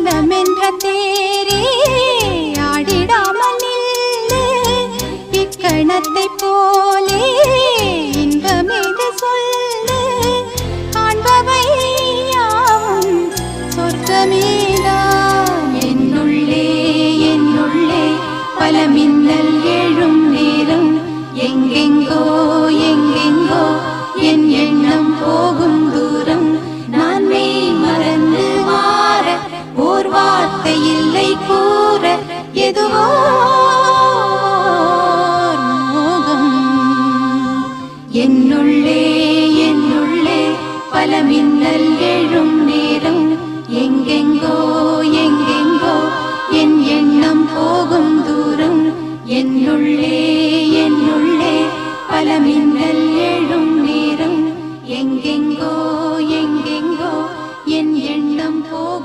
மனமென்ற தேரே ஆடிடாமல் நில்லு இக்கணத்தை போலே இன்பமேது சொல்லு காண்பவை யாவும் சொர்க்கமேதான் என்னுள்ளே என்னுள்ளே பல மின்னல் எழும் நேரம் எங்கெங்கோ எங்கெங்கோ என் எண்ணம் போகும் தூரம் நான் மெய் மறந்து மாற ஓர் வார்த்தை இல்லை கூற எதுவோ மோகம் என்னுள்ளே என்னுள்ளே பல மின்னல் எழும் நேரம் எங்கெங்கோ எங்கெங்கோ என் எண்ணம் போகும் தூரம் என்னுள்ளே